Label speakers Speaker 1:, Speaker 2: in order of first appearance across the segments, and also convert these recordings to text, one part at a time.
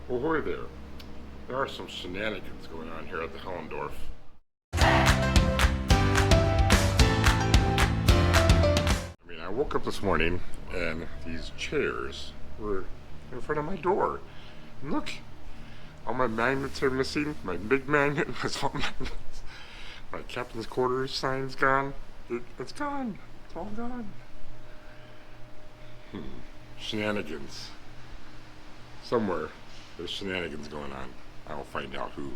Speaker 1: Ahoy there. There are some shenanigans going on here at the Helendorf. I woke up this morning and these chairs were in front of my door. And look, all my magnets are missing. My big magnet, my small magnets. My captain's quarters sign's gone. It's gone. It's all gone. Shenanigans. Somewhere there's shenanigans going on. I will find out who.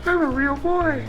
Speaker 1: I'm a real boy.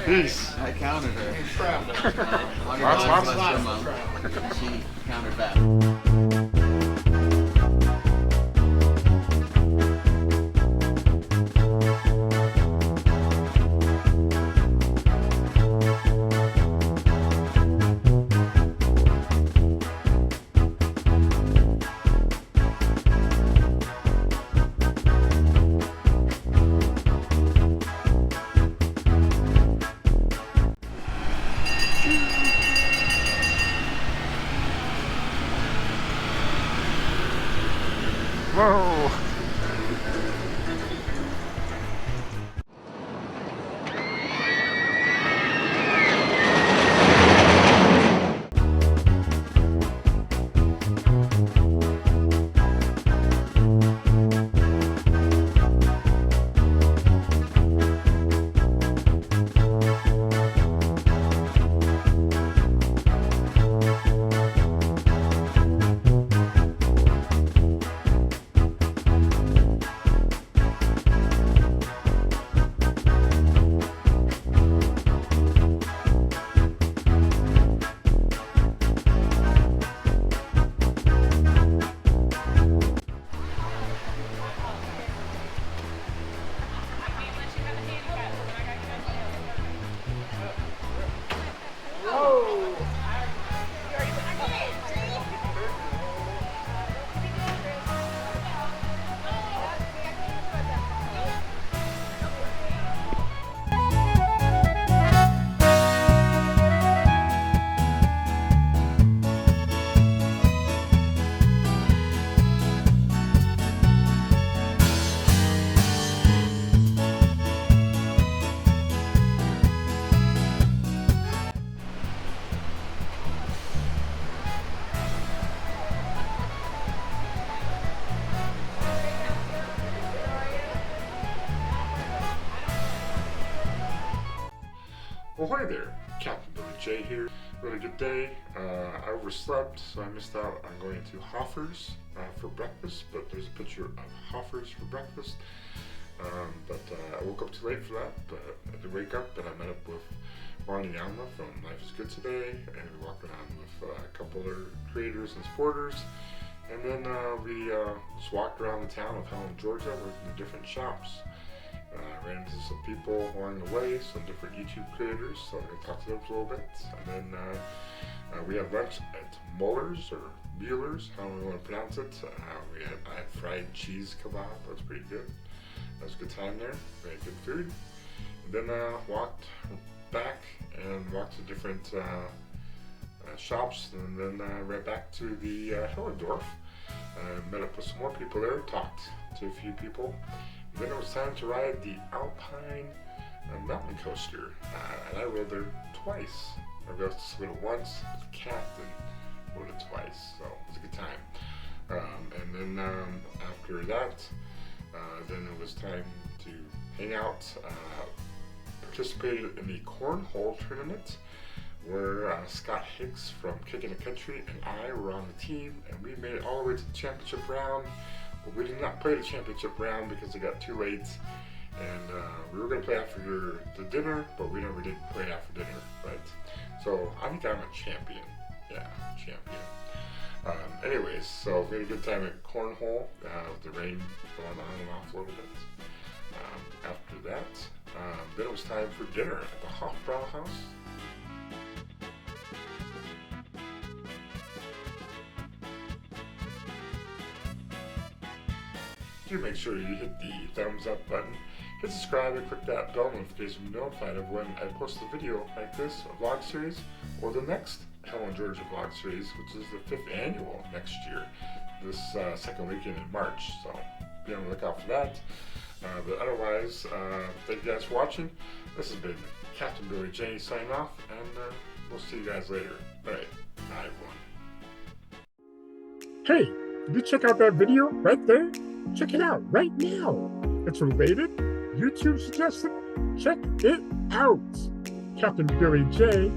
Speaker 1: Peace.
Speaker 2: I counted her.
Speaker 1: Lots.
Speaker 2: She countered back.
Speaker 1: Whoa! Well, hi there, Captain Billy J here. Really good day. I overslept, so I missed out on going to Hoffer's for breakfast, but there's a picture of Hoffer's for breakfast. I woke up too late for that, but I did wake up and I met up with Marnie and Alma from Life is Good Today, and we walked around with a couple other creators and supporters. And then we just walked around the town of Helen, Georgia, looking at different shops. Ran into some people along the way, some different YouTube creators, so I'm going to talk to them for a little bit. And then we had lunch at Mullers, or Mullers, however you want to pronounce it. I had fried cheese kebab, that was pretty good. That was a good time there, very good food. And then walked back and walked to different shops, and then right back to the Helendorf. Met up with some more people there, talked to a few people. Then it was time to ride the Alpine mountain coaster, and I rode there twice. I rode it once as a captain, rode it twice, so it was a good time. And then after that, then it was time to hang out. Participated in the Cornhole tournament, where Scott Hicks from Kicking the Country and I were on the team, and we made it all the way to the championship round. But we did not play the championship round because it got too late, and we were going to play after the dinner, but we never did play after dinner. But so I think I'm a champion. Yeah, champion. Anyways, so we had a good time at Cornhole with the rain going on and off a little bit. After that, then it was time for dinner at the Hofbräuhaus. Do make sure you hit the thumbs up button, hit subscribe, and click that bell notification to be notified of when I post a video like this, a vlog series, or the next Helen, Georgia vlog series, which is the 5th annual next year, this second weekend in March. So be on the lookout for that. But otherwise, thank you guys for watching. This has been Captain Billy J signing off, and we'll see you guys later. Alright, bye everyone. Hey, did you check out that video right there? Check it out right now. It's related, YouTube suggested. Check it out. Captain Billy J